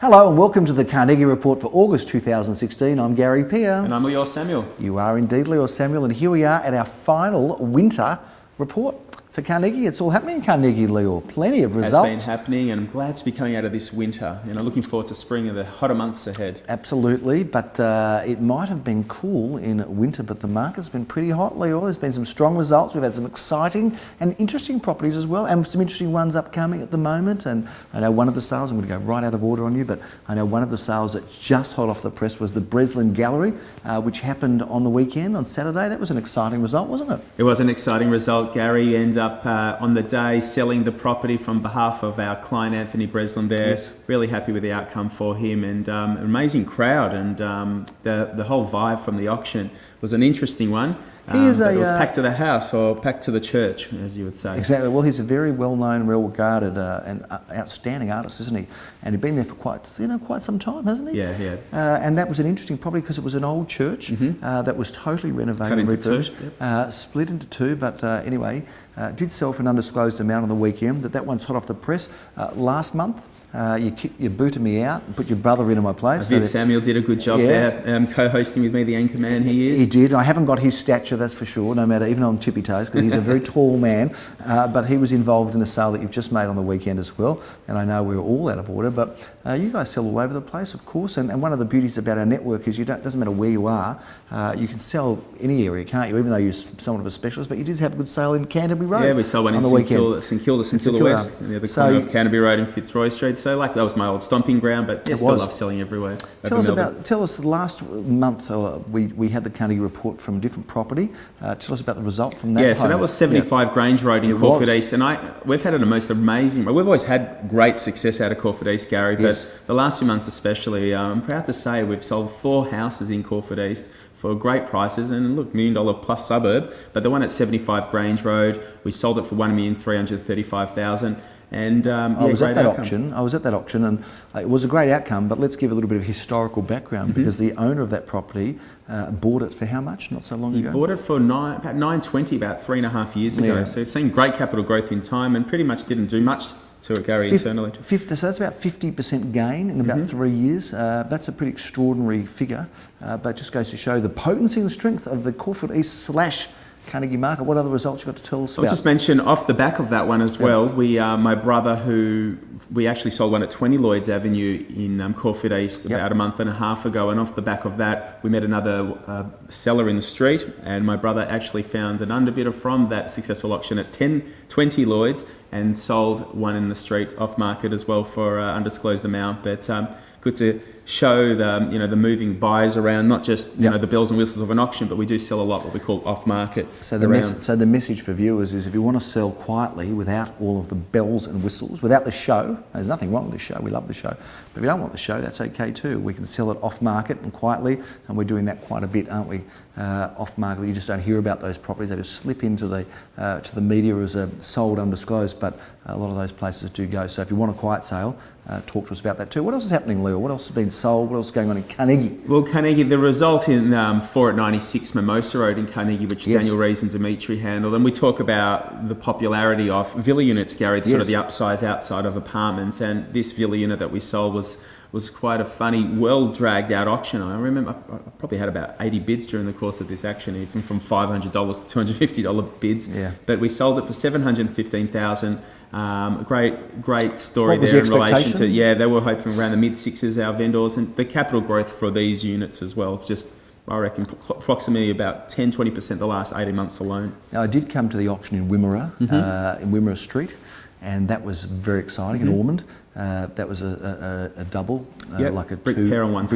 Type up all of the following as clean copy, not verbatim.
Hello and welcome to the Carnegie Report for August 2016. I'm Gary Peer. And I'm Leo Samuel. You are indeed Leo Samuel, and here we are at our final winter report for Carnegie. It's all happening in Carnegie, Leo. Plenty of results. It's been happening, and I'm glad to be coming out of this winter. Looking forward to spring and the hotter months ahead. Absolutely, but it might have been cool in winter, but the market's been pretty hot, Leo. There's been some strong results. We've had some exciting and interesting properties as well, and some interesting ones upcoming at the moment. And I know one of the sales, I'm going to go right out of order on you, but I know one of the sales that just hot off the press was the Breslin Gallery, which happened on the weekend, on Saturday. That was an exciting result, wasn't it? It was an exciting result. Gary ends up on the day selling the property from behalf of our client Anthony Breslin there. Yes. Really happy with the outcome for him, and an amazing crowd, and the whole vibe from the auction was an interesting one. It was packed to the house, or packed to the church, as you would say. Exactly. Well, he's a very well-known, well-regarded and outstanding artist, isn't he? And he's been there for quite some time, hasn't he? Yeah. And that was an interesting property because it was an old church that was totally renovated and refurbished, split into two. But anyway, did sell for an undisclosed amount on the weekend. That one's hot off the press. Last month, you booted me out and put your brother into my place. Viv Samuel did a good job there, co-hosting with me, the anchor man he is. He did. I haven't got his stature, that's for sure, no matter, even on tippy toes, because he's a very tall man. But he was involved in a sale that you've just made on the weekend as well. And I know we were all out of order, but you guys sell all over the place, of course. And one of the beauties about our network is it doesn't matter where you are, you can sell any area, can't you? Even though you're somewhat of a specialist, but you did have a good sale in Canterbury Road. Yeah, we sold one in St Kilda West, the corner of Canterbury Road and Fitzroy Street. So that was my old stomping ground, but still love selling everywhere. Tell us, last month we had the Carnegie Report from a different property. Tell us about the result from that. Yeah, so that was 75 Grange Road in Caulfield East, and we've had a most amazing. We've always had great success out of Caulfield East, Gary, but the last few months especially, I'm proud to say we've sold 4 houses in Caulfield East for great prices, and look, $1 million plus suburb. But the one at 75 Grange Road, we sold it for $1,335,000. And I was at that auction, and it was a great outcome. But let's give a little bit of historical background, because the owner of that property bought it for how much? Not so long ago. He bought it for about $920, about 3.5 years ago. Yeah. So it's seen great capital growth in time, and pretty much didn't do much to it, Gary, internally. So that's about 50% gain in about 3 years. That's a pretty extraordinary figure, but it just goes to show the potency and strength of the Caulfield East / Carnegie market. What other results you got to tell us about? I'll just mention off the back of that one as well, my brother, we actually sold one at 20 Lloyds Avenue in Caulfield East about a month and a half ago, and off the back of that we met another seller in the street, and my brother actually found an underbidder from that successful auction at 20 Lloyds and sold one in the street off market as well for undisclosed amount. But good to show the moving buyers around, not just the bells and whistles of an auction, but we do sell a lot what we call off market. So the message for viewers is, if you want to sell quietly without all of the bells and whistles, without the show, there's nothing wrong with the show, we love the show, but if you don't want the show, that's okay too. We can sell it off market and quietly, and we're doing that quite a bit, aren't we? Off market, you just don't hear about those properties. They just slip into to the media as sold undisclosed, but a lot of those places do go. So if you want a quiet sale, talk to us about that too. What else is happening, Leo? What else has been sold? What else is going on in Carnegie? Well, Carnegie, the result in 4 at 96 Mimosa Road in Carnegie, which Daniel Rees and Dimitri handled, and we talk about the popularity of villa units, Gary, sort of the upsize outside of apartments, and this villa unit that we sold was quite a funny, well-dragged-out auction. I remember I probably had about 80 bids during the course of this auction, even from $500 to $250 bids. Yeah. But we sold it for $715,000. Great story there in relation to, they were hoping around the mid-6s, our vendors, and the capital growth for these units as well, just, I reckon, approximately about 10-20% the last 18 months alone. Now, I did come to the auction in Wimmera, in Wimmera Street, and that was very exciting in Ormond. That was a double, like a brick pair on one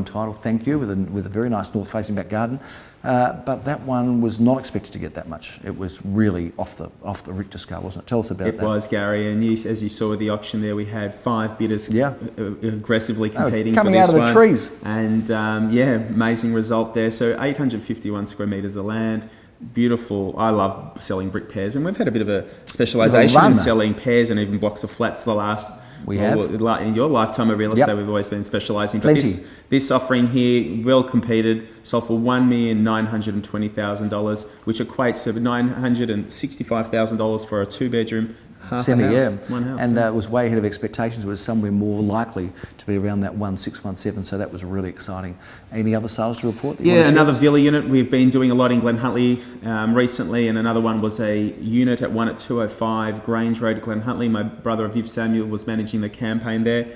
title. Thank you, with a very nice north-facing back garden. But that one was not expected to get that much. It was really off the Richter scale, wasn't it? Tell us about that. It was, Gary, and as you saw at the auction there, we had 5 bidders aggressively competing coming for this out of the trees. And amazing result there. So 851 square metres of land. Beautiful. I love selling brick pairs, and we've had a bit of a specialisation in selling pairs and even blocks of flats the last. In your lifetime of real estate, we've always been specialising. But this offering here, well competed, sold for $1,920,000, which equates to $965,000 for a 2-bedroom, Half semi, a house, yeah. one house, And yeah. it was way ahead of expectations. It was somewhere more likely to be around that 1617, so that was really exciting. Any other sales to report? That you want to Another share? villa unit. We've been doing a lot in Glenhuntly recently, and another one was a unit at 205 Grange Road, Glenhuntly. My brother Viv Samuel was managing the campaign there.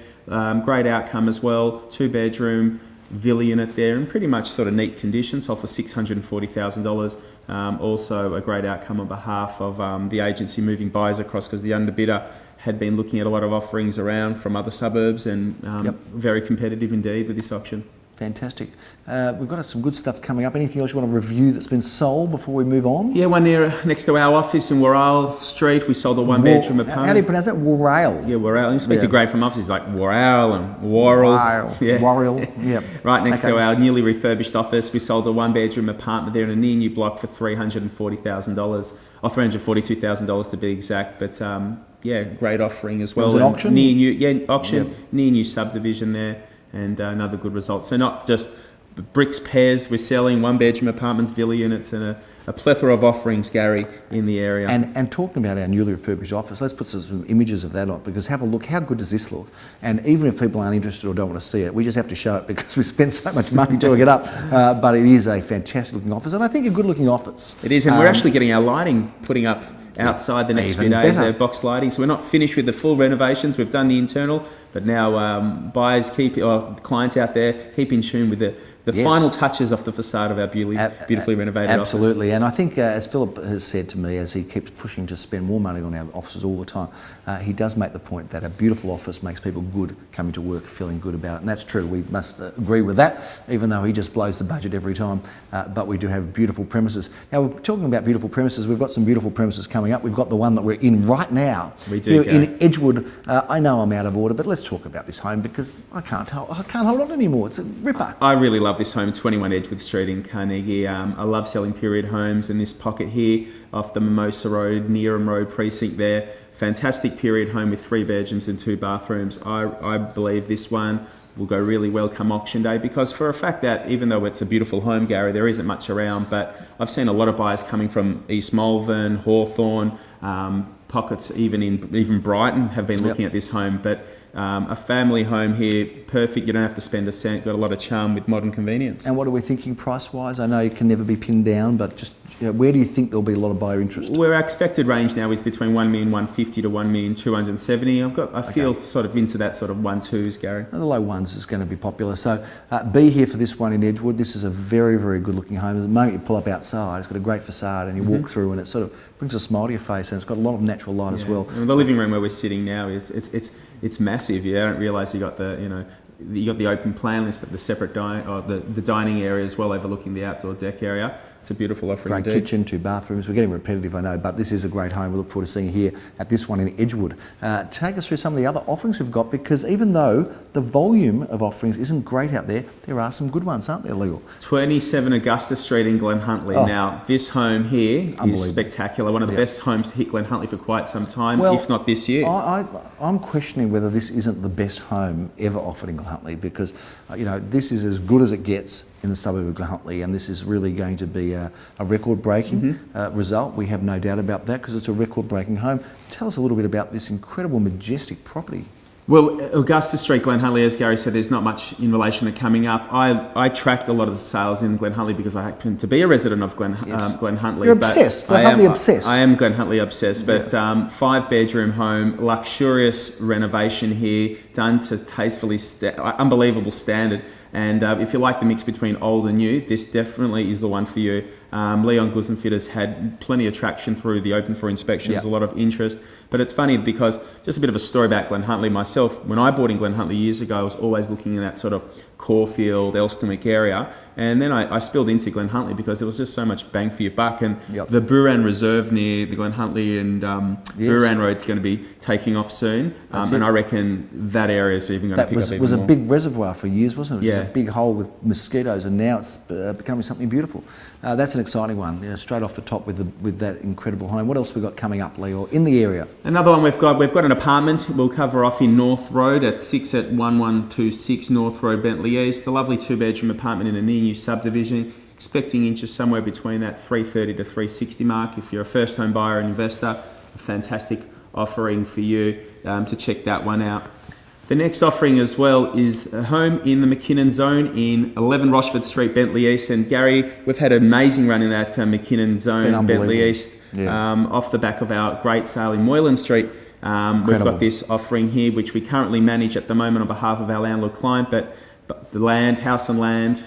Great outcome as well. 2-bedroom villa unit there in pretty much sort of neat condition, sold for $640,000. Also a great outcome on behalf of the agency moving buyers across, because the underbidder had been looking at a lot of offerings around from other suburbs, and very competitive indeed with this auction. Fantastic. We've got some good stuff coming up. Anything else you want to review that's been sold before we move on? Yeah, one next to our office in Worrell Street. We sold a 1-bedroom apartment. How do you pronounce that? Worrell. Yeah, Worrell. You speak to Greg from office, he's like Worrell and Worrell. Yeah. Worrell. Yep. Right next to our newly refurbished office. We sold a 1-bedroom apartment there in a near new block for $340,000, or $342,000 to be exact. But great offering as well. It was an auction? Near new, near new subdivision there. And another good result. So not just bricks, pairs, we're selling 1-bedroom apartments, villa units, and a plethora of offerings, Gary, in the area. And talking about our newly refurbished office, let's put some images of that on, because have a look, how good does this look? And even if people aren't interested or don't want to see it, we just have to show it because we spent so much money doing it up. But it is a fantastic looking office, and I think a good looking office. It is, and we're actually getting our lighting putting up outside the next few days, our box lighting. So we're not finished with the full renovations. We've done the internal, but now buyers clients out there keep in tune with the final touches off the facade of our beautifully renovated office. Absolutely, and I think as Philip has said to me, as he keeps pushing to spend more money on our offices all the time, he does make the point that a beautiful office makes people good coming to work, feeling good about it, and that's true. We must agree with that, even though he just blows the budget every time, but we do have beautiful premises. Now, we're talking about beautiful premises. We've got some beautiful premises coming up. We've got the one that we're in right now. We do, here in Edgewood. I know I'm out of order, but let's talk about this home, because I can't hold on anymore. It's a ripper. I really love this home, 21 Edgewood Street in Carnegie. I love selling period homes in this pocket here off the Mimosa Road, Nearham Road precinct there. Fantastic period home with 3 bedrooms and 2 bathrooms. I believe this one will go really well come auction day, because for a fact that even though it's a beautiful home, Gary, there isn't much around, but I've seen a lot of buyers coming from East Malvern, Hawthorn, pockets even Brighton have been looking at this home. But a family home here, perfect. You don't have to spend a cent. Got a lot of charm with modern convenience. And what are we thinking price-wise? I know you can never be pinned down, but just where do you think there'll be a lot of buyer interest? Well, our expected range now is between 1,150,000 to 1,270,000. I feel sort of into that sort of 1.2s, Gary. The low ones is going to be popular. So be here for this one in Edgewood. This is a very, very good looking home. The moment you pull up outside, it's got a great facade, and you walk through, and it sort of brings a smile to your face, and it's got a lot of natural light as well. And the living room where we're sitting now it's massive. I don't realise you got the open plan list, but the separate the dining area as well, overlooking the outdoor deck area. It's a beautiful offering Great indeed. kitchen, 2 bathrooms. We're getting repetitive, I know, but this is a great home. We look forward to seeing you here at this one in Edgewood. Take us through some of the other offerings we've got, because even though the volume of offerings isn't great out there, there are some good ones, aren't there, Leo? 27 Augusta Street in Glenhuntly. Now, this home here is spectacular. One of the best homes to hit Glenhuntly for quite some time, if not this year. I'm questioning whether this isn't the best home ever offered in Glenhuntly, because this is as good as it gets in the suburb of Glenhuntly, and this is really going to be a record-breaking result. We have no doubt about that, because it's a record-breaking home. Tell us a little bit about this incredible, majestic property. Well, Augusta Street, Glenhuntly, as Gary said, there's not much in relation to coming up. I tracked a lot of the sales in Glenhuntly because I happen to be a resident of Glenhuntly. You're obsessed, Glenhuntly obsessed. I am Glenhuntly obsessed, but 5-bedroom home, luxurious renovation here, done to tastefully, unbelievable standard. And if you like the mix between old and new, this definitely is the one for you. Leon Goods and Fitters had plenty of traction through the open for inspections, a lot of interest. But it's funny because, just a bit of a story about Glenhuntly myself, when I bought in Glenhuntly years ago, I was always looking in that sort of Caulfield, Elsternwick area. And then I spilled into Glenhuntly because there was just so much bang for your buck. And the Buran Reserve near the Glenhuntly and Buran Road's going to be taking off soon. And I reckon that area is even going to pick up even more. That was a big reservoir for years, wasn't it? It was a big hole with mosquitoes, and now it's becoming something beautiful. That's an exciting one, straight off the top with that incredible home. What else we got coming up, Leo, in the area? Another one we've got an apartment we'll cover off in North Road at 1126 North Road, Bentley East. A lovely 2-bedroom apartment in a near new subdivision. Expecting interest somewhere between that 330 to 360 mark. If you're a first home buyer and investor, a fantastic offering for you to check that one out. The next offering as well is a home in the McKinnon zone in 11 Rochford Street, Bentley East. And Gary, we've had an amazing run in that McKinnon zone, Bentley East, off the back of our great sale in Moylan Street. We've got this offering here, which we currently manage at the moment on behalf of our landlord client, but the land, house and land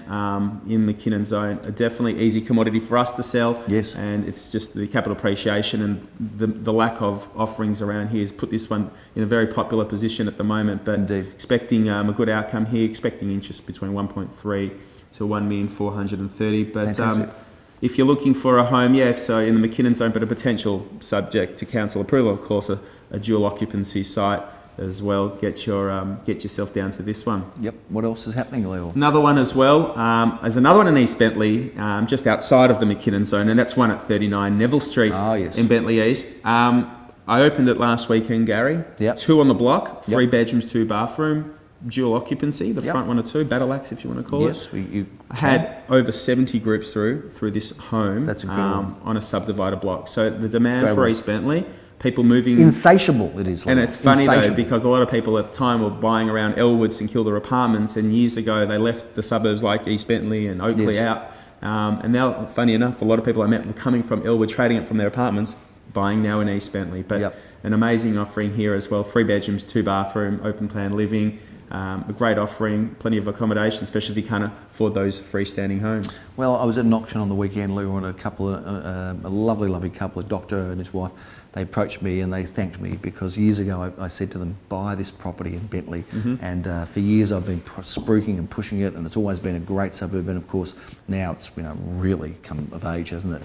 in McKinnon zone, are definitely easy commodity for us to sell. Yes. And it's just the capital appreciation and the lack of offerings around here has put this one in a very popular position at the moment. But Indeed. expecting a good outcome here, expecting interest between 1.3 to 1,430,000. But if you're looking for a home, so in the McKinnon zone, but a potential subject to council approval, of course, a dual occupancy site as well, get yourself down to this one. Yep. What else is happening, Leo? Another one as well. There's another one in East Bentley, just outside of the McKinnon zone, and that's one at 39 Neville Street in Bentley East. I opened it last weekend, Gary. Yep. 2 on the block, 3 bedrooms, 2 bathroom, dual occupancy. The front one or 2, battle axe if you want to call it. Yes, you had over 70 groups through this home. That's incredible. On a subdivider block. So the demand for East Bentley. People moving... Insatiable it is. And it's funny though, because a lot of people at the time were buying around Elwood, St Kilda apartments, and years ago they left the suburbs like East Bentley and Oakley out. And now, funny enough, a lot of people I met were coming from Elwood, trading it from their apartments, buying now in East Bentley. But an amazing offering here as well. 3 bedrooms, 2 bathroom, open plan living. A great offering, plenty of accommodation, especially if you can't afford those freestanding homes. Well, I was at an auction on the weekend, Lou, and a lovely couple, a doctor and his wife. They approached me and they thanked me because years ago I said to them, buy this property in Bentley. And for years I've been spruiking and pushing it, and it's always been a great suburb. And of course now it's really come of age, hasn't it?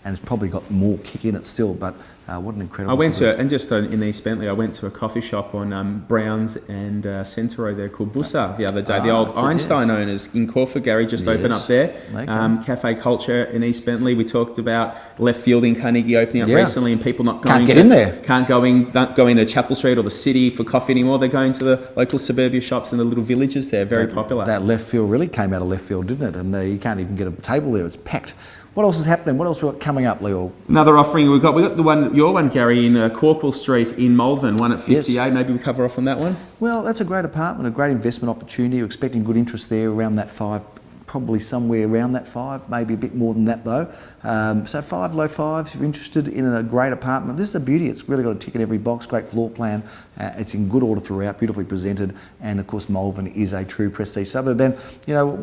And it's probably got more kick in it still. But what an incredible. I went to, and just in East Bentley, I went to a coffee shop on Browns and Centre Road there called Bussa the other day. The old Einstein owners in Corfu, Gary, just opened up there. Cafe Culture in East Bentley. We talked about left field in Carnegie opening up recently, and people not going can't go into Chapel Street or the city for coffee anymore. They're going to the local suburbia shops and the little villages there. Very popular. That left field really came out of left field, didn't it? And you can't even get a table there. It's packed. What else is happening? What else we got coming up, Leo? Another offering we got your one, Gary, in Corporal Street in Malvern, one at 58. Maybe we cover off on that one. Well, that's a great apartment, a great investment opportunity. We're expecting good interest there around that 5. Probably somewhere around that 5, maybe a bit more than that though. So 5, low 5s, if you're interested in a great apartment. This is a beauty. It's really got a tick in every box, great floor plan. It's in good order throughout, beautifully presented. And of course, Malvern is a true prestige suburb. And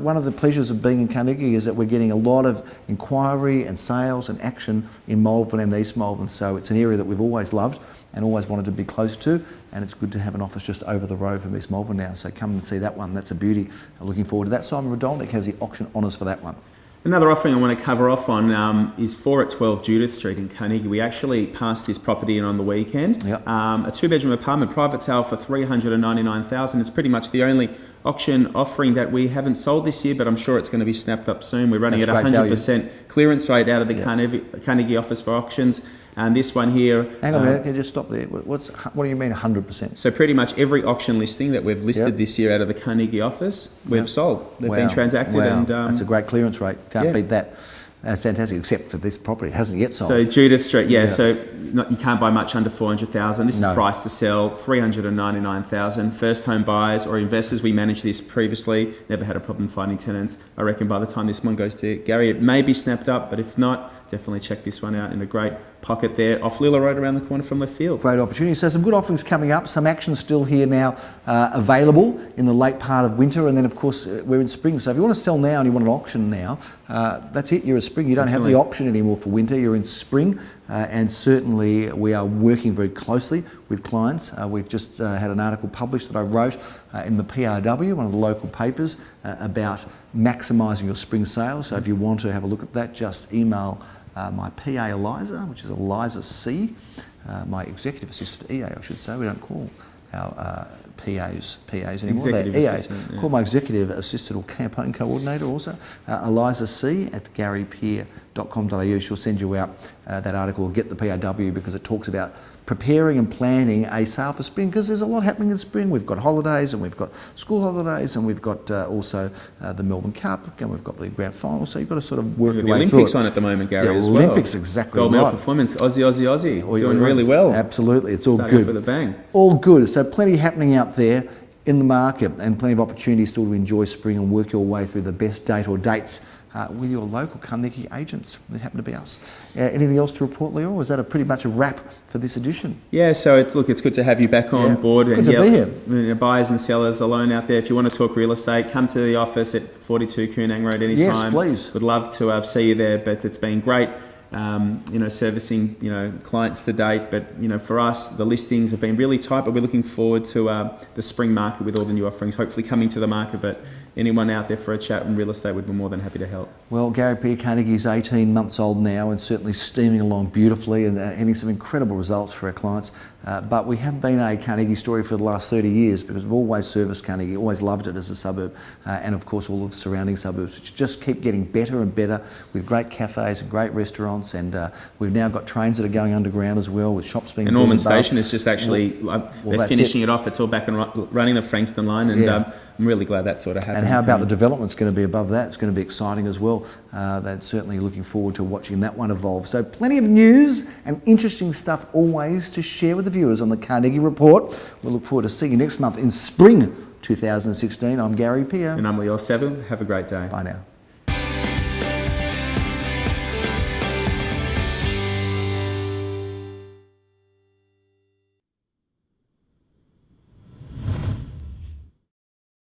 one of the pleasures of being in Carnegie is that we're getting a lot of inquiry and sales and action in Malvern and East Malvern. So it's an area that we've always loved and always wanted to be close to. And it's good to have an office just over the road from East Malvern now. So come and see that one. That's a beauty. I'm looking forward to that. Simon Rodolnik has the auction honours for that one. Another offering I want to cover off on is 4 at 12 Judith Street in Carnegie. We actually passed this property in on the weekend. A 2-bedroom apartment, private sale for $399,000. It's pretty much the only auction offering that we haven't sold this year, but I'm sure it's going to be snapped up soon. We're running at 100% clearance rate out of the Carnegie office for auctions. And this one here... Hang on a minute, can you just stop there? What do you mean 100%? So pretty much every auction listing that we've listed this year out of the Carnegie office, we've sold. They've been transacted. And that's a great clearance rate. Can't beat that. That's fantastic, except for this property. It hasn't yet sold. So Judith Street, so you can't buy much under $400,000. This is priced to sell $399,000. First home buyers or investors, we managed this previously, never had a problem finding tenants. I reckon by the time this one goes to Gary, it may be snapped up, but if not, definitely check this one out in a great pocket there off Lilla Road around the corner from left field. Great opportunity. So some good offerings coming up, some action still here now available in the late part of winter, and then of course we're in spring. So if you want to sell now and you want an auction now, that's it, you're in spring. You don't have the option anymore for winter, you're in spring. And certainly we are working very closely with clients. We've just had an article published that I wrote in the PRW, one of the local papers, about maximising your spring sales. So if you want to have a look at that, just email my PA Eliza, which is Eliza C, my executive assistant, EA I should say. We don't call our PAs anymore. Executive They're EAs. Assistant, Call my executive assistant or campaign coordinator also, Eliza C at garypeer.com.au. carnegie.com.au. She'll send you out that article, or get the PAW, because it talks about preparing and planning a sale for spring, because there's a lot happening in spring. We've got holidays, and we've got school holidays, and we've got also the Melbourne Cup, and we've got the grand final. So you've got to sort of work your way through it. The Olympics on at the moment, Gary, as well. Olympics, exactly Gold right. medal performance, Aussie, doing really well. Absolutely, it's all Starting good. for the bang. All good. So plenty happening out there in the market, and plenty of opportunities still to enjoy spring and work your way through the best date or dates with your local Carnegie agents that happen to be us. Anything else to report, Leo? Or is that pretty much a wrap for this edition? Yeah, so it's good to have you back on board. Good to be here. Buyers and sellers alone out there, if you want to talk real estate, come to the office at 42 Koonang Road anytime. Yes, please. Would love to see you there, but it's been great. Servicing clients to date, but for us the listings have been really tight, but we're looking forward to the spring market with all the new offerings hopefully coming to the market. But anyone out there for a chat in real estate, we'd be more than happy to help. Well, Gary P. Carnegie's 18 months old now, and certainly steaming along beautifully and having some incredible results for our clients. But we have been a Carnegie story for the last 30 years, because we've always serviced Carnegie, always loved it as a suburb, and of course all of the surrounding suburbs, which just keep getting better and better with great cafes and great restaurants. And we've now got trains that are going underground as well, with shops being built. And Norman Station is just actually, they're finishing it off. It's all back and running, the Frankston line, and I'm really glad that sort of happened. And how about the development's going to be above that? It's going to be exciting as well. They're certainly looking forward to watching that one evolve. So plenty of news and interesting stuff always to share with the viewers on the Carnegie Report. We'll look forward to seeing you next month in spring 2016. I'm Gary Pierre. And I'm Leo Seville. Have a great day. Bye now.